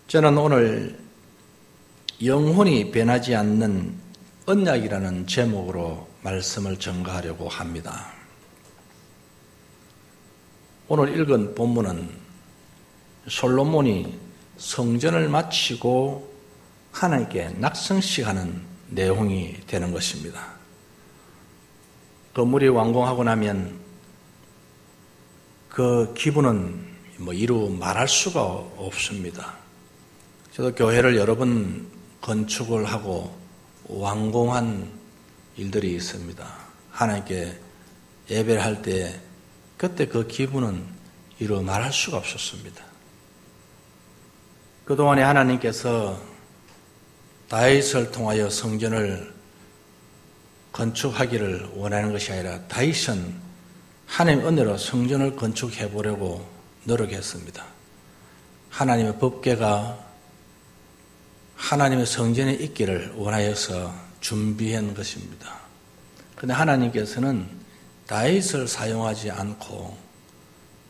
저는 오늘 영혼이 변하지 않는 언약이라는 제목으로 말씀을 전가하려고 합니다. 오늘 읽은 본문은 솔로몬이 성전을 마치고 하나님께 낙성식하는 내용이 되는 것입니다. 건물이 완공하고 나면 그 기분은 이루 말할 수가 없습니다. 저도 교회를 여러 번 건축을 하고 완공한 일들이 있습니다. 하나님께 예배를 할 때 그때 그 기분은 이루 말할 수가 없었습니다. 그동안에 하나님께서 다윗을 통하여 성전을 건축하기를 원하는 것이 아니라 다윗은 하나님의 은혜로 성전을 건축해 보려고 노력했습니다. 하나님의 법궤가 하나님의 성전에 있기를 원하여서 준비한 것입니다. 그런데 하나님께서는 다윗을 사용하지 않고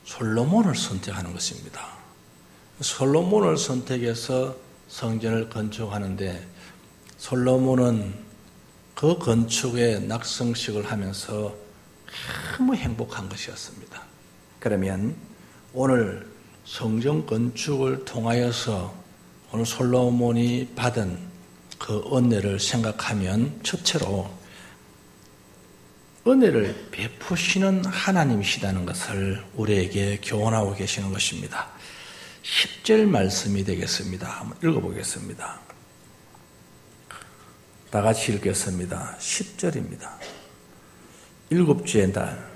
솔로몬을 선택하는 것입니다. 솔로몬을 선택해서 성전을 건축하는데 솔로몬은 그 건축의 낙성식을 하면서 너무 행복한 것이었습니다. 그러면 오늘 성전 건축을 통하여서 오늘 솔로몬이 받은 그 은혜를 생각하면 첫째로 은혜를 베푸시는 하나님이시다는 것을 우리에게 교훈하고 계시는 것입니다. 10절 말씀이 되겠습니다. 한번 읽어보겠습니다. 다 같이 읽겠습니다. 10절입니다. 일곱째 달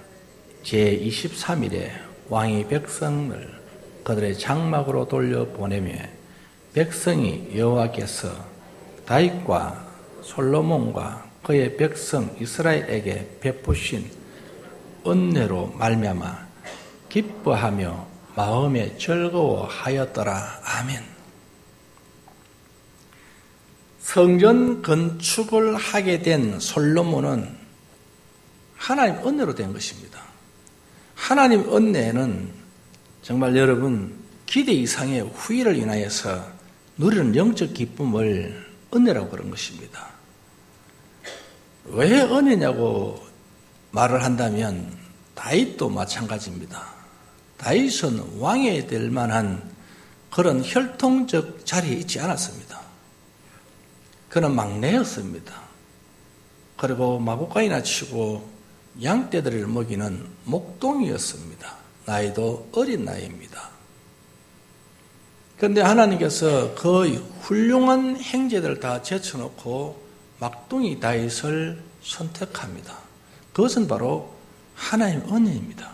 제23일에 왕이 백성을 그들의 장막으로 돌려보내며 백성이 여호와께서 다윗과 솔로몬과 그의 백성 이스라엘에게 베푸신 은혜로 말미암아 기뻐하며 마음에 즐거워하였더라. 아멘. 성전 건축을 하게 된 솔로몬은 하나님 은혜로 된 것입니다. 하나님 은혜는 정말 여러분 기대 이상의 후회를 인하여서 누리는 영적 기쁨을 은혜라고 그런 것입니다. 왜 은혜냐고 말을 한다면 다윗도 마찬가지입니다. 다윗은 왕이 될 만한 그런 혈통적 자리에 있지 않았습니다. 그는 막내였습니다. 그리고 마구간이나 치고 양떼들을 먹이는 목동이었습니다. 나이도 어린 나이입니다. 그런데 하나님께서 그 훌륭한 행제들을 다 제쳐놓고 막둥이 다윗을 선택합니다. 그것은 바로 하나님의 은혜입니다.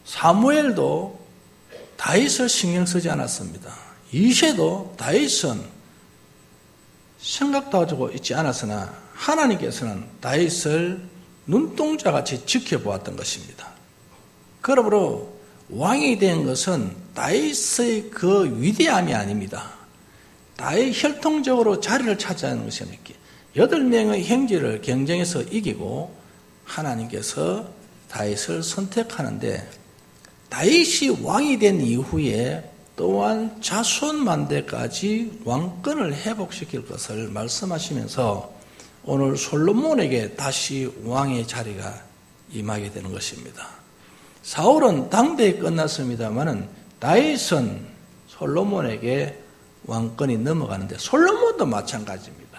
사무엘도 다윗을 신경 쓰지 않았습니다. 이새도 다윗은 생각도 하고 있지 않았으나 하나님께서는 다윗을 눈동자같이 지켜보았던 것입니다. 그러므로 왕이 된 것은 다윗의 그 위대함이 아닙니다. 다윗 혈통적으로 자리를 차지하는 것이 아니라 8명의 형제를 경쟁해서 이기고 하나님께서 다윗을 선택하는데 다윗이 왕이 된 이후에 또한 자손만대까지 왕권을 회복시킬 것을 말씀하시면서 오늘 솔로몬에게 다시 왕의 자리가 임하게 되는 것입니다. 사울은 당대에 끝났습니다마는 다윗은 솔로몬에게 왕권이 넘어가는데 솔로몬도 마찬가지입니다.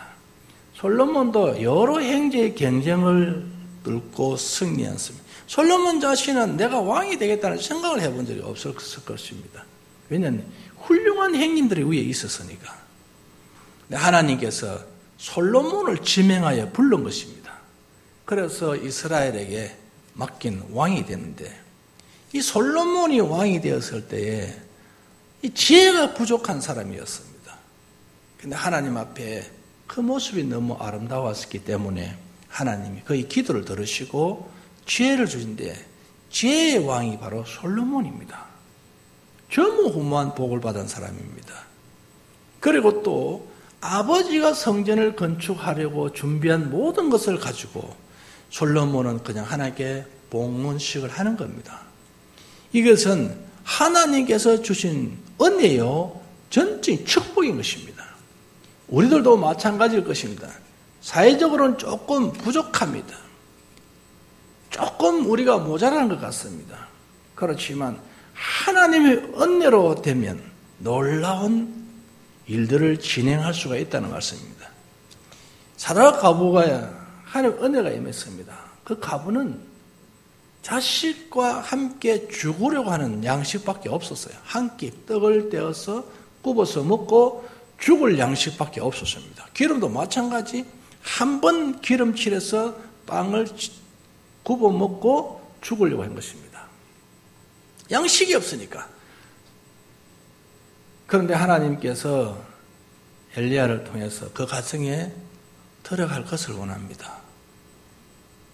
솔로몬도 여러 형제의 경쟁을 뚫고 승리했습니다. 솔로몬 자신은 내가 왕이 되겠다는 생각을 해본 적이 없었을 것입니다. 왜냐하면 훌륭한 형님들이 위에 있었으니까. 하나님께서 솔로몬을 지명하여 부른 것입니다. 그래서 이스라엘에게 맡긴 왕이 되는데 이 솔로몬이 왕이 되었을 때에 이 지혜가 부족한 사람이었습니다. 그런데 하나님 앞에 그 모습이 너무 아름다웠기 때문에 하나님이 그의 기도를 들으시고 지혜를 주신데 지혜의 왕이 바로 솔로몬입니다. 전무후무한 복을 받은 사람입니다. 그리고 또 아버지가 성전을 건축하려고 준비한 모든 것을 가지고 솔로몬은 그냥 하나님께 봉헌식을 하는 겁니다. 이것은 하나님께서 주신 은혜요 전적인 축복인 것입니다. 우리들도 마찬가지일 것입니다. 사회적으로는 조금 부족합니다. 조금 우리가 모자라는 것 같습니다. 그렇지만 하나님의 은혜로 되면 놀라운 일들을 진행할 수가 있다는 말씀입니다. 사라 과부가 하나님의 은혜가 임했습니다. 그 과부는 자식과 함께 죽으려고 하는 양식밖에 없었어요. 한 끼 떡을 떼어서 굽어서 먹고 죽을 양식밖에 없었습니다. 기름도 마찬가지. 한 번 기름칠해서 빵을 굽어 먹고 죽으려고 한 것입니다. 양식이 없으니까. 그런데 하나님께서 엘리야를 통해서 그 가정에 들어갈 것을 원합니다.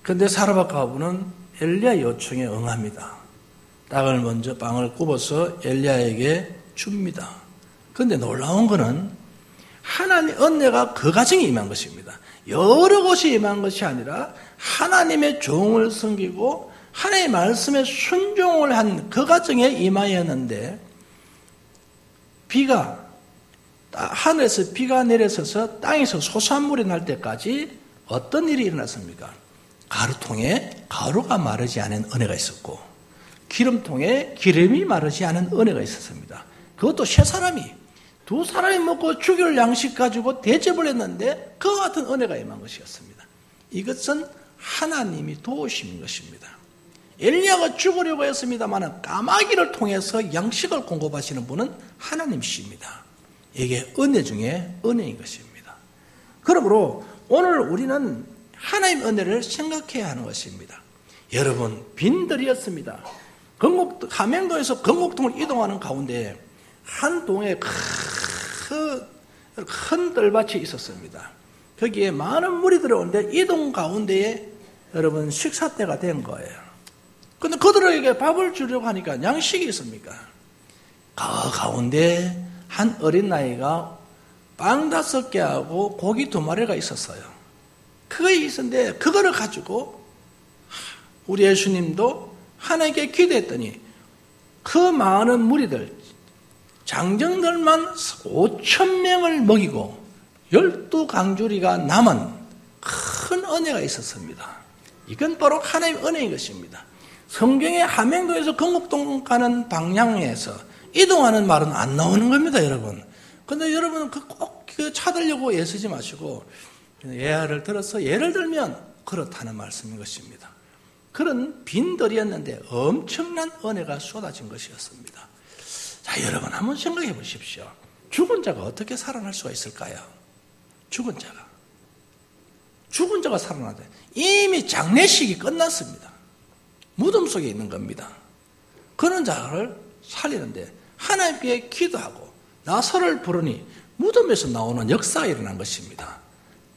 그런데 사르밧 과부는 엘리야 요청에 응합니다. 떡을 먼저 빵을 굽어서 엘리야에게 줍니다. 그런데 놀라운 것은 하나님의 은혜가 그 가정에 임한 것입니다. 여러 곳이 임한 것이 아니라 하나님의 종을 섬기고 하나님의 말씀에 순종을 한 그 가정에 임하였는데 비가 하늘에서 비가 내려서서 땅에서 소산물이 날 때까지 어떤 일이 일어났습니까? 가루통에 가루가 마르지 않은 은혜가 있었고 기름통에 기름이 마르지 않은 은혜가 있었습니다. 그것도 세 사람이 두 사람이 먹고 죽일 양식 가지고 대접을 했는데 그와 같은 은혜가 임한 것이었습니다. 이것은 하나님이 도우신 것입니다. 엘리야가 죽으려고 했습니다만 까마귀를 통해서 양식을 공급하시는 분은 하나님이십니다. 이게 은혜 중에 은혜인 것입니다. 그러므로 오늘 우리는 하나님의 은혜를 생각해야 하는 것입니다. 여러분 빈들이었습니다. 함양도에서 건국동을 이동하는 가운데 한 동에 큰 뜰밭이 있었습니다. 거기에 많은 물이 들어오는데 이 동 가운데에 여러분 식사 때가 된 거예요. 그런데 그들에게 밥을 주려고 하니까 양식이 있습니까? 그 가운데 한 어린 나이가 빵 5개하고 고기 2마리가 있었어요. 그게 있었는데 그거를 가지고 우리 예수님도 하나님께 기도했더니 그 많은 무리들 장정들만 5,000명을 먹이고 12강주리가 남은 큰 은혜가 있었습니다. 이건 바로 하나님의 은혜인 것입니다. 성경의 함양도에서 건국동 가는 방향에서 이동하는 말은 안 나오는 겁니다, 여러분. 그런데 여러분은 꼭 찾으려고 애쓰지 마시고 예화를 들어서 예를 들면 그렇다는 말씀인 것입니다. 그런 빈들이었는데 엄청난 은혜가 쏟아진 것이었습니다. 자, 여러분 한번 생각해 보십시오. 죽은 자가 어떻게 살아날 수가 있을까요? 죽은 자가 살아나다. 이미 장례식이 끝났습니다. 무덤 속에 있는 겁니다. 그런 자를 살리는데 하나님께 기도하고 나서를 부르니 무덤에서 나오는 역사가 일어난 것입니다.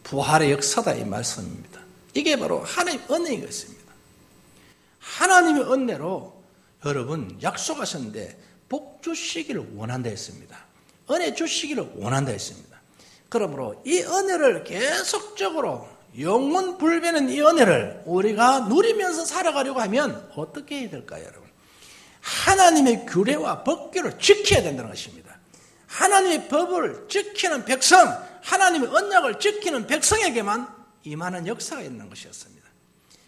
부활의 역사다 이 말씀입니다. 이게 바로 하나님의 은혜인 것입니다. 하나님의 은혜로 여러분 약속하셨는데 복 주시기를 원한다 했습니다. 은혜 주시기를 원한다 했습니다. 그러므로 이 은혜를 계속적으로 영원 불변한 이 은혜를 우리가 누리면서 살아가려고 하면 어떻게 해야 될까요, 여러분? 하나님의 규례와 법규를 지켜야 된다는 것입니다. 하나님의 법을 지키는 백성, 하나님의 언약을 지키는 백성에게만 임하는 역사가 있는 것이었습니다.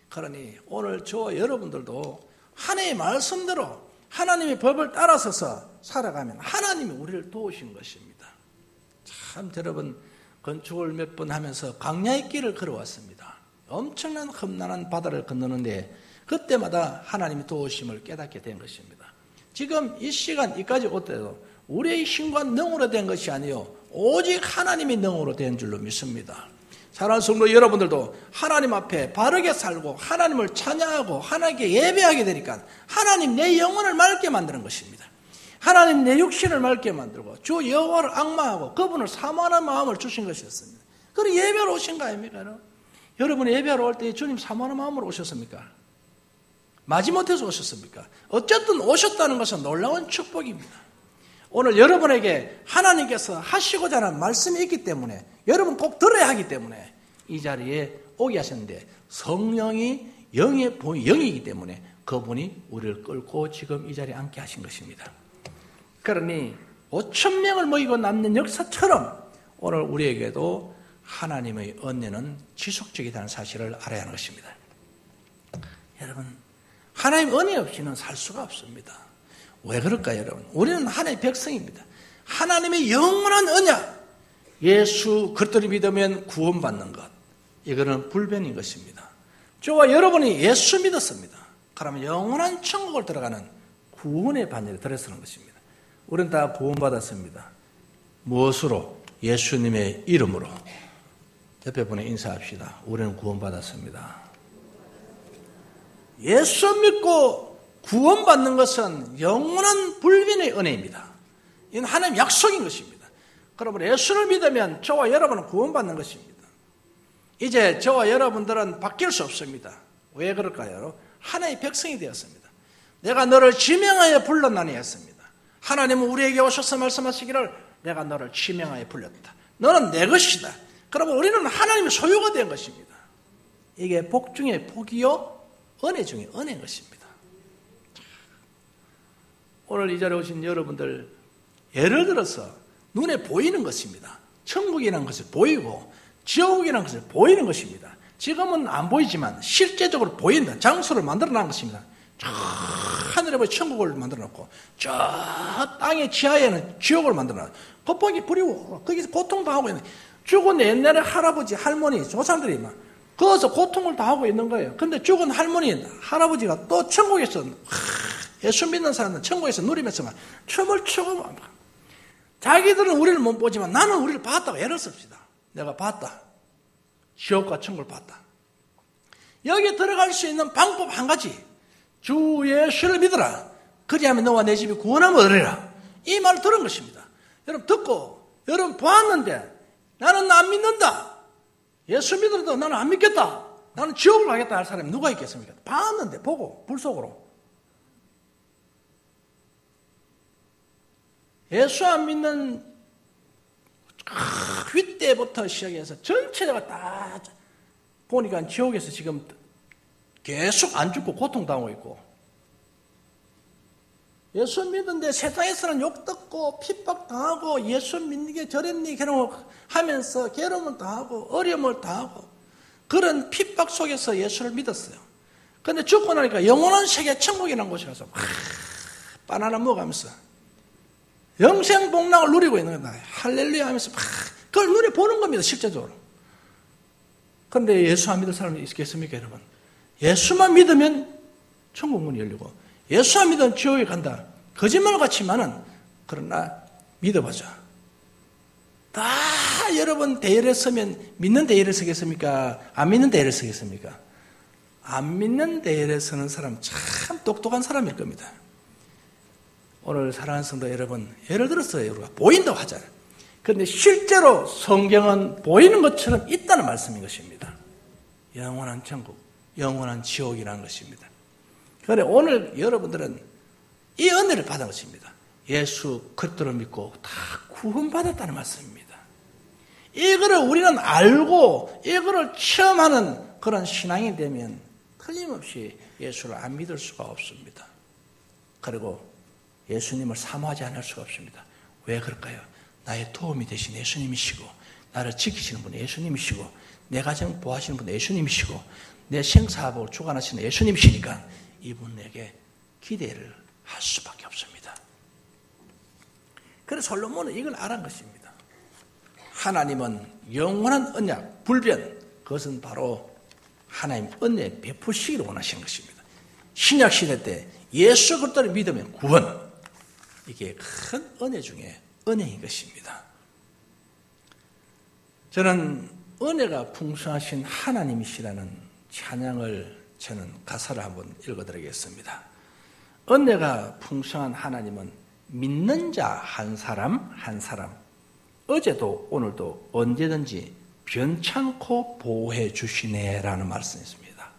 그러니 오늘 저와 여러분들도 하나님의 말씀대로 하나님의 법을 따라서서 살아가면 하나님이 우리를 도우신 것입니다. 참 여러분 건축을 몇 번 하면서 광야의 길을 걸어왔습니다. 엄청난 험난한 바다를 건너는데 그때마다 하나님의 도우심을 깨닫게 된 것입니다. 지금 이 시간 이까지 올 때도 우리의 힘과 능으로 된 것이 아니요 오직 하나님의 능으로 된 줄로 믿습니다. 사랑하는 성도 여러분들도 하나님 앞에 바르게 살고 하나님을 찬양하고 하나님께 예배하게 되니까 하나님 내 영혼을 맑게 만드는 것입니다. 하나님 내 육신을 맑게 만들고 주 여호와를 앙망하고 그분을 사모하는 마음을 주신 것이었습니다. 그리고 예배로 오신 거 아닙니까? 여러분 예배하러 올 때 주님 사모하는 마음으로 오셨습니까? 마지못해서 오셨습니까? 어쨌든 오셨다는 것은 놀라운 축복입니다. 오늘 여러분에게 하나님께서 하시고자 하는 말씀이 있기 때문에 여러분 꼭 들어야 하기 때문에 이 자리에 오게 하셨는데 성령이 영이기 때문에 그분이 우리를 끌고 지금 이 자리에 앉게 하신 것입니다. 그러니 5천 명을 모이고 남는 역사처럼 오늘 우리에게도 하나님의 은혜는 지속적이라는 사실을 알아야 하는 것입니다. 여러분, 하나님 은혜 없이는 살 수가 없습니다. 왜 그럴까요, 여러분? 우리는 하나님의 백성입니다. 하나님의 영원한 언약, 예수 그리스도를 믿으면 구원받는 것, 이거는 불변인 것입니다. 저와 여러분이 예수 믿었습니다. 그러면 영원한 천국을 들어가는 구원의 반열에 들어서는 것입니다. 우리는 다 구원받았습니다. 무엇으로? 예수님의 이름으로. 옆에 분에 인사합시다. 우리는 구원받았습니다. 예수 믿고 구원받는 것은 영원한 불변의 은혜입니다. 이건 하나님의 약속인 것입니다. 그러므로 예수를 믿으면 저와 여러분은 구원받는 것입니다. 이제 저와 여러분들은 바뀔 수 없습니다. 왜 그럴까요? 하나님의 백성이 되었습니다. 내가 너를 지명하여 불렀나니 했습니다. 하나님은 우리에게 오셔서 말씀하시기를 내가 너를 지명하여 불렀다. 너는 내 것이다. 그러면 우리는 하나님의 소유가 된 것입니다. 이게 복 중에 복이요, 은혜 중에 은혜인 것입니다. 오늘 이 자리에 오신 여러분들, 예를 들어서 눈에 보이는 것입니다. 천국이라는 것을 보이고 지옥이라는 것을 보이는 것입니다. 지금은 안 보이지만 실제적으로 보인다. 장소를 만들어 놓은 것입니다. 저 하늘에 보여 천국을 만들어 놓고 저 땅의 지하에는 지옥을 만들어 놓고 겉보기 부리고 거기서 고통도 하고 있는, 죽은 옛날에 할아버지 할머니 조상들이 막 거기서 고통을 다 하고 있는 거예요. 근데 죽은 할머니 할아버지가 또 천국에서 예수 믿는 사람은 천국에서 누리면서 막 춤을 추고 막 자기들은 우리를 못 보지만 나는 우리를 봤다고 예를 씁시다. 내가 봤다. 지옥과 천국을 봤다. 여기 들어갈 수 있는 방법 한 가지. 주 예수를 믿어라. 그리하면 너와 내 집이 구원함을 얻으리라. 이 말을 들은 것입니다. 여러분 듣고 여러분 보았는데 나는 안 믿는다. 예수 믿어도 나는 안 믿겠다. 나는 지옥을 가겠다 할 사람이 누가 있겠습니까? 봤는데 보고 불 속으로. 예수 안 믿는 윗대부터 시작해서 전체가 다 보니까 지옥에서 지금 계속 안 죽고 고통당하고 있고, 예수 믿는데 세상에서는 욕 듣고 핍박당하고 예수 믿는 게 저랬니 하면서 괴로움을 당하고 어려움을 당하고 그런 핍박 속에서 예수를 믿었어요. 그런데 죽고 나니까 영원한 세계 천국이라는 곳에 가서 바나나 먹으면서 영생복락을 누리고 있는 거다. 할렐루야 하면서 그걸 눈에 보는 겁니다. 실제적으로. 그런데 예수 안 믿을 사람이 있겠습니까, 여러분? 예수만 믿으면 천국 문이 열리고 예수 안 믿으면 지옥에 간다. 거짓말 같지만은 그러나 믿어보자. 다 여러분 대열에 서면 믿는 대열에 서겠습니까? 안 믿는 대열에 서겠습니까? 안 믿는 대열에 서는 사람 참 똑똑한 사람일 겁니다. 오늘 사랑하는 성도 여러분, 예를 들어서 우리가 보인다고 하잖아요. 그런데 실제로 성경은 보이는 것처럼 있다는 말씀인 것입니다. 영원한 천국, 영원한 지옥이라는 것입니다. 그런데 오늘 여러분들은 이 은혜를 받은 것입니다. 예수 그리스도를 믿고 다 구원받았다는 말씀입니다. 이거를 우리는 알고 이거를 체험하는 그런 신앙이 되면 틀림없이 예수를 안 믿을 수가 없습니다. 그리고 예수님을 사모하지 않을 수가 없습니다. 왜 그럴까요? 나의 도움이 되신 예수님이시고 나를 지키시는 분은 예수님이시고 내 가정 보호하시는 분은 예수님이시고 내 생사복을 주관하시는 예수님이시니까 이분에게 기대를 할 수밖에 없습니다. 그래서 솔로몬은 이걸 알은 것입니다. 하나님은 영원한 언약, 불변, 그것은 바로 하나님 은혜 베푸시기를 원하시는 것입니다. 신약 시대 때 예수 그리스도를 믿으면 구원, 이게 큰 은혜 중에 은혜인 것입니다. 저는 은혜가 풍성하신 하나님이시라는 찬양을 저는 가사를 한번 읽어드리겠습니다. 은혜가 풍성한 하나님은 믿는 자 한 사람 한 사람 어제도 오늘도 언제든지 변찮고 보호해 주시네라는 말씀이 있습니다.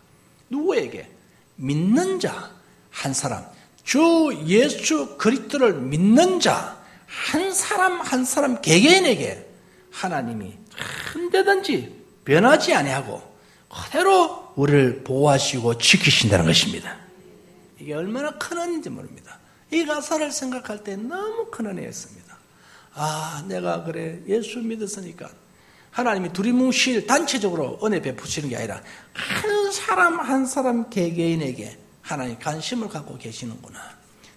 누구에게? 믿는 자 한 사람, 주 예수 그리스도를 믿는 자 한 사람 한 사람 개개인에게 하나님이 언제든지 변하지 아니하고 그대로 우리를 보호하시고 지키신다는 것입니다. 이게 얼마나 큰 은혜인지 모릅니다. 이 가사를 생각할 때 너무 큰 은혜였습니다. 내가 그래 예수 믿었으니까 하나님이 두리뭉실 단체적으로 은혜 베푸시는 게 아니라 한 사람 한 사람 개개인에게 하나님 관심을 갖고 계시는구나.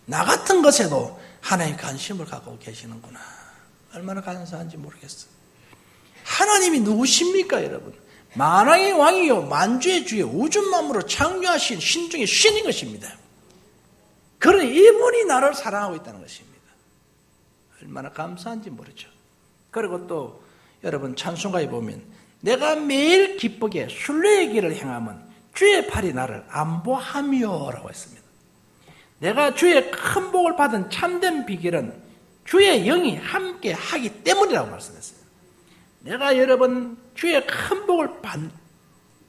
나 같은 것에도 하나님 관심을 갖고 계시는구나. 얼마나 감사한지 모르겠어요. 하나님이 누구십니까, 여러분? 만왕의 왕이요 만주의 주요 우주 만물을 창조하신 신 중에 신인 것입니다. 그러니 이분이 나를 사랑하고 있다는 것입니다. 얼마나 감사한지 모르죠. 그리고 또 여러분 찬송가에 보면 내가 매일 기쁘게 순례의 길을 행하면 주의 팔이 나를 안보하며 라고 했습니다. 내가 주의 큰 복을 받은 참된 비결은 주의 영이 함께 하기 때문이라고 말씀했어요. 내가 여러분 주의 큰 복을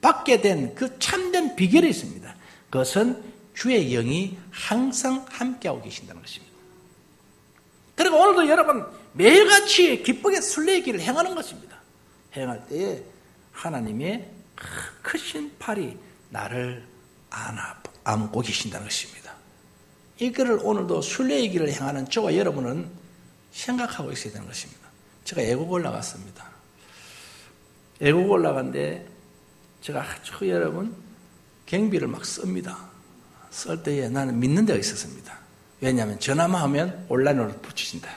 받게 된 그 참된 비결이 있습니다. 그것은 주의 영이 항상 함께하고 계신다는 것입니다. 그리고 오늘도 여러분 매일같이 기쁘게 순례의 길을 행하는 것입니다. 행할 때에 하나님의 크신 팔이 나를 안고 계신다는 것입니다. 이거를 오늘도 순례의 길을 행하는 저와 여러분은 생각하고 있어야 되는 것입니다. 제가 애국 올라갔습니다. 애국 올라갔는데 제가 여러분 경비를 막 씁니다. 쓸 때에 나는 믿는 데가 있었습니다. 왜냐하면 전화만 하면 온라인으로 붙이신다.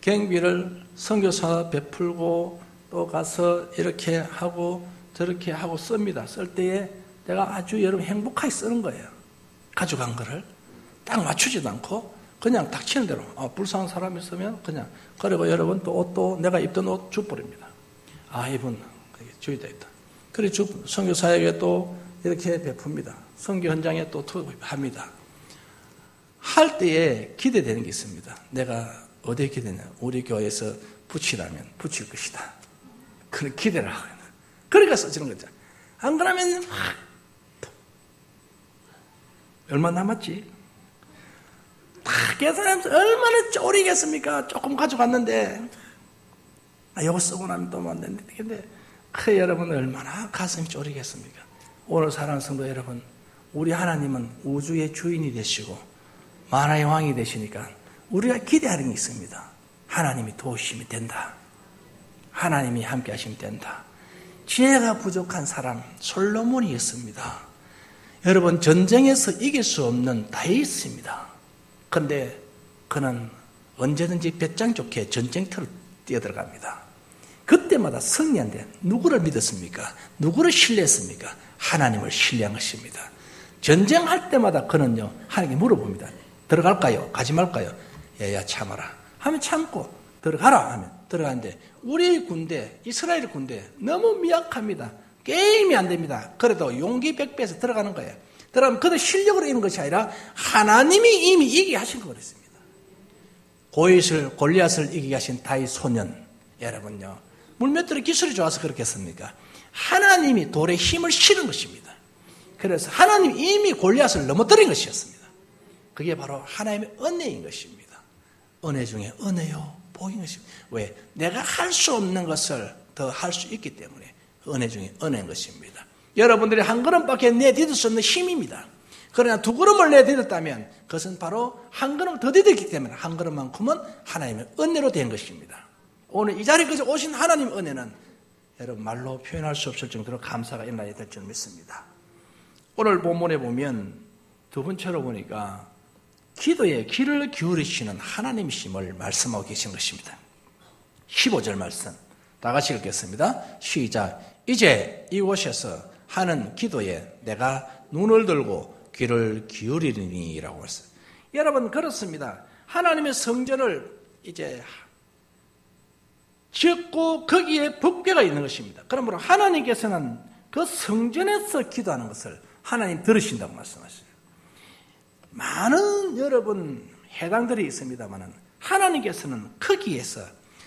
경비를 선교사 베풀고 또 가서 이렇게 하고 저렇게 하고 씁니다. 쓸 때에 내가 아주 여러분 행복하게 쓰는 거예요. 가져간 거를 딱 맞추지도 않고 그냥 닥치는 대로 불쌍한 사람이 있으면 그냥 그리고 여러분 또 옷도 내가 입던 옷 줘버립니다. 이분 주의다 있다. 그래서 선교사에게 또 이렇게 베풉니다. 선교 현장에 또 투입합니다. 할 때에 기대되는 게 있습니다. 내가 어디에 기대냐? 우리 교회에서 붙이라면 붙일 것이다. 그런 기대를 하고 있는. 그러니까 써지는 거죠. 안 그러면 얼마 남았지? 다 계산하면서 얼마나 쪼리겠습니까? 조금 가져갔는데 이거 쓰고 나면 또 안 되는데 근데 여러분 얼마나 가슴이 쪼리겠습니까? 오늘 사랑하는 성도 여러분, 우리 하나님은 우주의 주인이 되시고 만화의 왕이 되시니까 우리가 기대하는 게 있습니다. 하나님이 도우시면 된다. 하나님이 함께 하시면 된다. 지혜가 부족한 사람 솔로몬이 있습니다. 여러분 전쟁에서 이길 수 없는 다윗입니다. 그런데 그는 언제든지 배짱 좋게 전쟁터를 뛰어들어갑니다. 그때마다 승리한데 누구를 믿었습니까? 누구를 신뢰했습니까? 하나님을 신뢰한 것입니다. 전쟁할 때마다 그는요 하나님께 물어봅니다. 들어갈까요? 가지 말까요? 야 참아라 하면 참고 들어가라 하면 들어가는데 우리 군대 이스라엘 군대 너무 미약합니다. 게임이 안 됩니다. 그래도 용기 100배에서 들어가는 거예요. 들어가면 그들 실력으로 이기는 것이 아니라 하나님이 이미 이기게 하신 거 그랬습니다. 골리앗을 이기게 하신 다윗 소년 여러분요 물맷돌의 기술이 좋아서 그렇겠습니까? 하나님이 돌에 힘을 실은 것입니다. 그래서 하나님이 이미 골리앗을 넘어뜨린 것이었습니다. 그게 바로 하나님의 은혜인 것입니다. 은혜 중에 은혜요 복인 것입니다. 왜? 내가 할 수 없는 것을 더 할 수 있기 때문에 은혜 중에 은혜인 것입니다. 여러분들이 한 걸음밖에 내디딜 수 없는 힘입니다. 그러나 두 걸음을 내디뎠다면 그것은 바로 한 걸음 더 디뎠기 때문에 한 걸음만큼은 하나님의 은혜로 된 것입니다. 오늘 이 자리까지 오신 하나님의 은혜는 여러분 말로 표현할 수 없을 정도로 감사가 일어나야 될 줄 믿습니다. 오늘 본문에 보면 두 번째로 보니까 기도에 귀를 기울이시는 하나님이심을 말씀하고 계신 것입니다. 15절 말씀 다 같이 읽겠습니다. 시작. 이제 이곳에서 하는 기도에 내가 눈을 들고 귀를 기울이리니 라고 했어요. 여러분 그렇습니다. 하나님의 성전을 이제 지었고 거기에 법궤가 있는 것입니다. 그러므로 하나님께서는 그 성전에서 기도하는 것을 하나님 들으신다고 말씀하셨어요. 많은 여러분 해당들이 있습니다만 하나님께서는 거기에서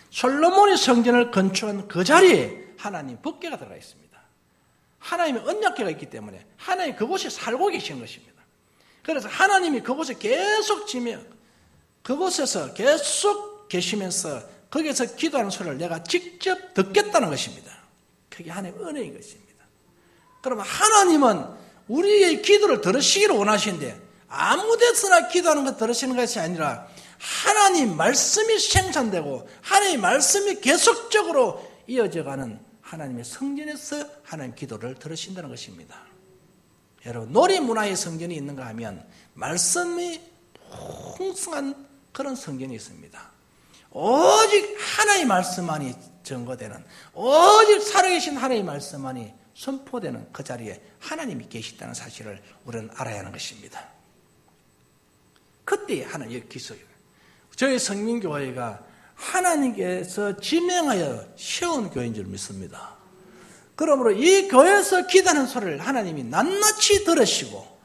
솔로몬의 성전을 건축한 그 자리에 하나님 법궤가 들어가 있습니다. 하나님의 언약궤가 있기 때문에 하나님이 그곳에 살고 계시는 것입니다. 그래서 하나님이 그곳에 계속 지며 그곳에서 계속 계시면서 거기에서 기도하는 소리를 내가 직접 듣겠다는 것입니다. 그게 하나님의 은혜인 것입니다. 그러면 하나님은 우리의 기도를 들으시기를 원하시는데 아무 데서나 기도하는 것 들으시는 것이 아니라 하나님 말씀이 생산되고 하나님 말씀이 계속적으로 이어져가는 하나님의 성전에서 하나님 기도를 들으신다는 것입니다. 여러분, 놀이문화의 성전이 있는가 하면 말씀이 풍성한 그런 성전이 있습니다. 오직 하나님의 말씀만이 증거되는, 오직 살아계신 하나님의 말씀만이 선포되는 그 자리에 하나님이 계시다는 사실을 우리는 알아야 하는 것입니다. 그때 하나님의 기소요. 저희 성민교회가 하나님께서 지명하여 세운 교회인 줄 믿습니다. 그러므로 이 교회에서 기도하는 소리를 하나님이 낱낱이 들으시고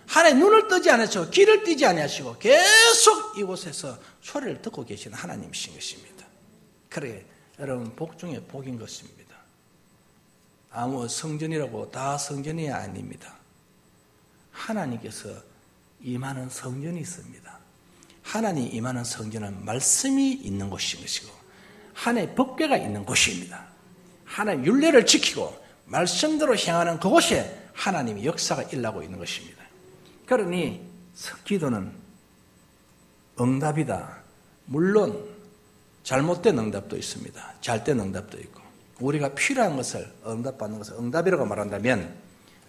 하나님 눈을 뜨지 않으시고 귀를 띄지 아니하시고 계속 이곳에서 소리를 듣고 계시는 하나님이신 것입니다. 그래, 여러분, 복 중에 복인 것입니다. 아무 성전이라고 다 성전이 아닙니다. 하나님께서 임하는 성전이 있습니다. 하나님 임하는 성전은 말씀이 있는 곳인 것이고 하나님의 법궤가 있는 곳입니다. 하나님의 율례를 지키고 말씀대로 행하는 그곳에 하나님의 역사가 일어나고 있는 것입니다. 그러니 기도는 응답이다. 물론 잘못된 응답도 있습니다. 잘된 응답도 있고 우리가 필요한 것을 응답받는 것을 응답이라고 말한다면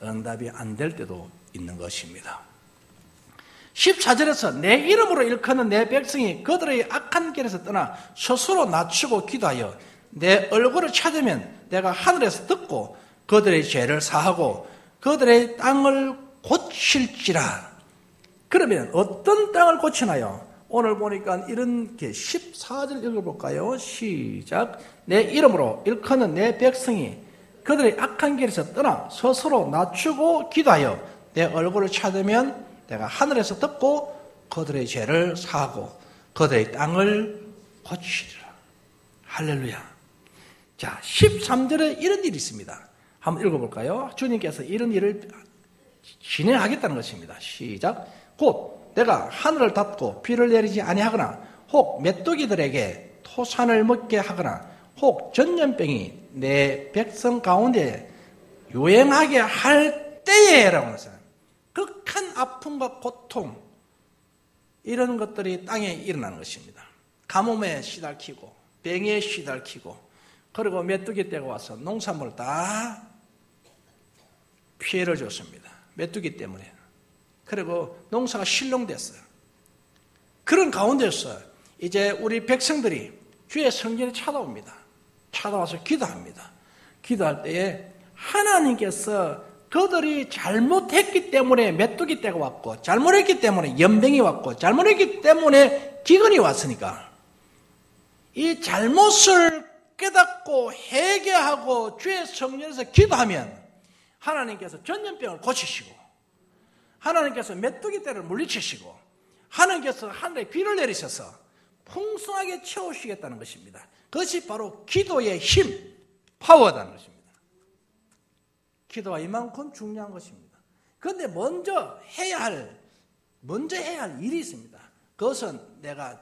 응답이 안 될 때도 있는 것입니다. 14절에서 내 이름으로 일컫는 내 백성이 그들의 악한 길에서 떠나 스스로 낮추고 기도하여 내 얼굴을 찾으면 내가 하늘에서 듣고 그들의 죄를 사하고 그들의 땅을 고칠지라. 그러면 어떤 땅을 고치나요? 오늘 보니까 이런 게 14절 읽어볼까요? 시작. 내 이름으로 일컫는 내 백성이 그들의 악한 길에서 떠나 스스로 낮추고 기도하여 내 얼굴을 찾으면 내가 하늘에서 듣고 그들의 죄를 사하고 그들의 땅을 고치리라. 할렐루야. 자, 13절에 이런 일이 있습니다. 한번 읽어볼까요? 주님께서 이런 일을 진행하겠다는 것입니다. 시작. 곧 내가 하늘을 닫고 비를 내리지 아니하거나 혹 메뚜기들에게 토산을 먹게 하거나 혹 전염병이 내 백성 가운데 유행하게 할 때에라고 하잖아요. 극한 아픔과 고통 이런 것들이 땅에 일어나는 것입니다. 가뭄에 시달키고 병에 시달키고 그리고 메뚜기 떼가 와서 농산물을 다 피해를 줬습니다. 메뚜기 때문에. 그리고 농사가 실종됐어요. 그런 가운데서 이제 우리 백성들이 주의 성전에 찾아옵니다. 찾아와서 기도합니다. 기도할 때에 하나님께서 그들이 잘못했기 때문에 메뚜기 떼가 왔고 잘못했기 때문에 연병이 왔고 잘못했기 때문에 기근이 왔으니까 이 잘못을 깨닫고 회개하고 주의 성전에서 기도하면 하나님께서 전염병을 고치시고 하나님께서 메뚜기 떼를 물리치시고 하나님께서 하늘에 비를 내리셔서 풍성하게 채우시겠다는 것입니다. 그것이 바로 기도의 힘, 파워라는 것입니다. 기도가 이만큼 중요한 것입니다. 그런데 먼저 해야 할 일이 있습니다. 그것은 내가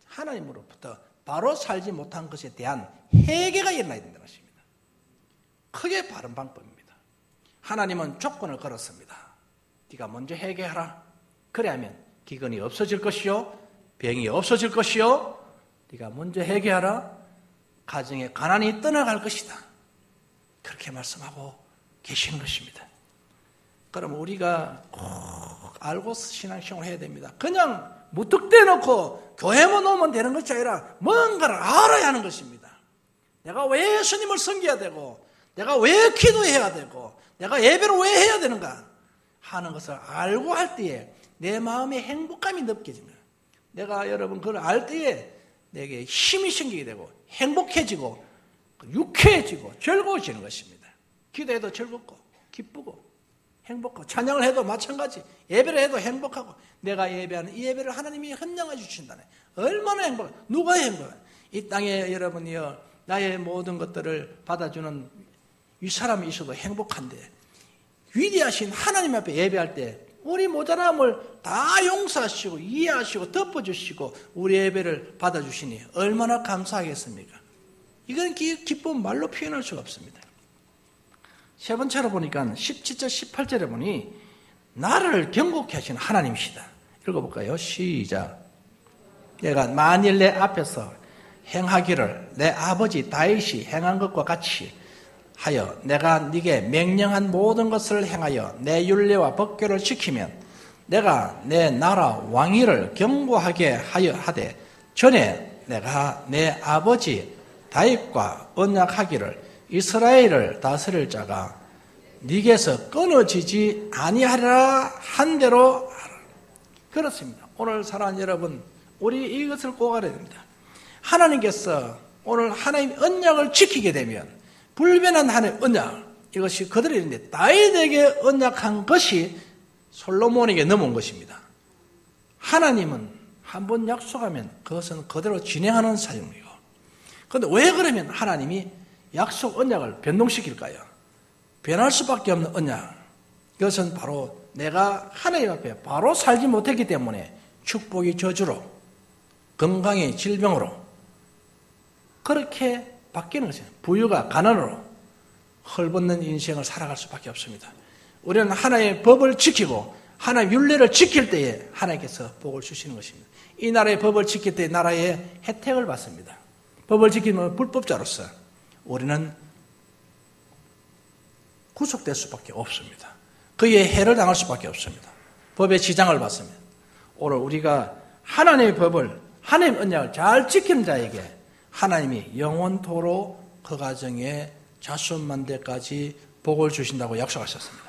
하나님으로부터 바로 살지 못한 것에 대한 회개가 일어나야 된다는 것입니다. 크게 바른 방법입니다. 하나님은 조건을 걸었습니다. 네가 먼저 회개하라. 그래야면 기근이 없어질 것이요 병이 없어질 것이요 네가 먼저 회개하라. 가정에 가난이 떠나갈 것이다. 그렇게 말씀하고 계시는 것입니다. 그럼 우리가 꼭 알고 신앙생활을 해야 됩니다. 그냥 무턱대어 놓고 교회만 오면 되는 것이 아니라 뭔가를 알아야 하는 것입니다. 내가 왜 예수님을 섬겨야 되고 내가 왜 기도해야 되고 내가 예배를 왜 해야 되는가 하는 것을 알고 할 때에 내 마음에 행복감이 느껴지는 거예요. 내가 여러분 그걸 알 때에 내게 힘이 생기게 되고 행복해지고 유쾌해지고 즐거워지는 것입니다. 기도해도 즐겁고 기쁘고 행복하고 찬양을 해도 마찬가지 예배를 해도 행복하고 내가 예배하는 이 예배를 하나님이 헌정해 주신다네. 얼마나 행복해. 누가 행복해. 이 땅에 여러분이요 나의 모든 것들을 받아주는 이 사람이 있어도 행복한데 위대하신 하나님 앞에 예배할 때 우리 모자람을 다 용서하시고 이해하시고 덮어주시고 우리 예배를 받아주시니 얼마나 감사하겠습니까? 이건 기쁨 말로 표현할 수가 없습니다. 세 번째로 보니까 17절 18절에 보니 나를 경고케 하시는 하나님이시다. 읽어볼까요? 시작. 내가 만일 내 앞에서 행하기를 내 아버지 다윗이 행한 것과 같이 하여 내가 네게 명령한 모든 것을 행하여 내 율례와 법궤를 지키면 내가 내 나라 왕위를 견고하게 하여 하되 전에 내가 내 아버지 다윗과 언약하기를 이스라엘을 다스릴 자가 네게서 끊어지지 아니하리라 한 대로 하라. 그렇습니다. 오늘 사랑하는 여러분, 우리 이것을 꼭 알아야 됩니다. 하나님께서 오늘 하나님의 언약을 지키게 되면 불변한 하나님의 언약, 이것이 그들이 있는데 다윗에게 언약한 것이 솔로몬에게 넘어온 것입니다. 하나님은 한번 약속하면 그것은 그대로 진행하는 사정이고, 그런데 왜 그러면 하나님이 약속 언약을 변동시킬까요? 변할 수밖에 없는 언약, 이것은 바로 내가 하나님 앞에 바로 살지 못했기 때문에 축복이 저주로, 건강이 질병으로 그렇게 바뀌는 것이에요. 부유가 가난으로 헐벗는 인생을 살아갈 수밖에 없습니다. 우리는 하나님의 법을 지키고 하나님의 율례를 지킬 때에 하나님께서 복을 주시는 것입니다. 이 나라의 법을 지킬 때 나라의 혜택을 받습니다. 법을 지키면 불법자로서 우리는 구속될 수밖에 없습니다. 그의 해를 당할 수밖에 없습니다. 법의 지장을 받습니다. 오늘 우리가 하나님의 법을, 하나님의 언약을 잘 지키는 자에게 하나님이 영원토록 그 가정에 자손만대까지 복을 주신다고 약속하셨습니다.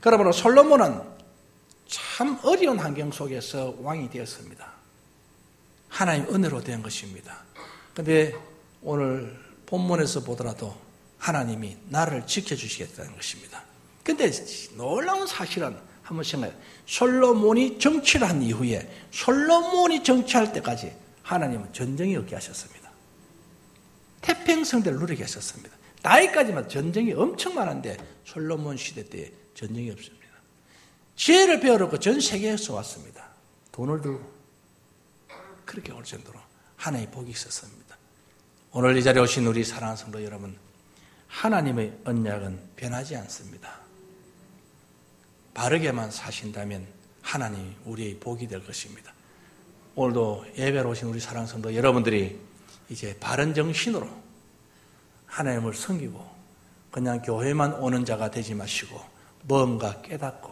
그러므로 솔로몬은 참 어려운 환경 속에서 왕이 되었습니다. 하나님의 은혜로 된 것입니다. 그런데 오늘 본문에서 보더라도 하나님이 나를 지켜주시겠다는 것입니다. 그런데 놀라운 사실은 한번 생각해요. 솔로몬이 정치를 한 이후에 솔로몬이 정치할 때까지 하나님은 전쟁이 없게 하셨습니다. 태평성대를 누리게 하셨습니다. 다윗까지만 전쟁이 엄청 많은데 솔로몬 시대 때 전쟁이 없습니다. 지혜를 배워놓고 전 세계에서 왔습니다. 돈을 들고 그렇게 올 정도로 하나님의 복이 있었습니다. 오늘 이 자리에 오신 우리 사랑하는 성도 여러분, 하나님의 언약은 변하지 않습니다. 바르게만 사신다면 하나님이 우리의 복이 될 것입니다. 오늘도 예배로 오신 우리 사랑하는 성도 여러분들이 이제 바른 정신으로 하나님을 섬기고 그냥 교회만 오는 자가 되지 마시고 뭔가 깨닫고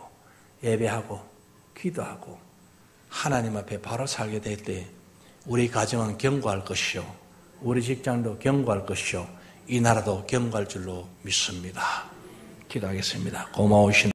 예배하고 기도하고 하나님 앞에 바로 살게 될 때 우리 가정은 견고할 것이요, 우리 직장도 견고할 것이요, 이 나라도 견고할 줄로 믿습니다. 기도하겠습니다. 고마우신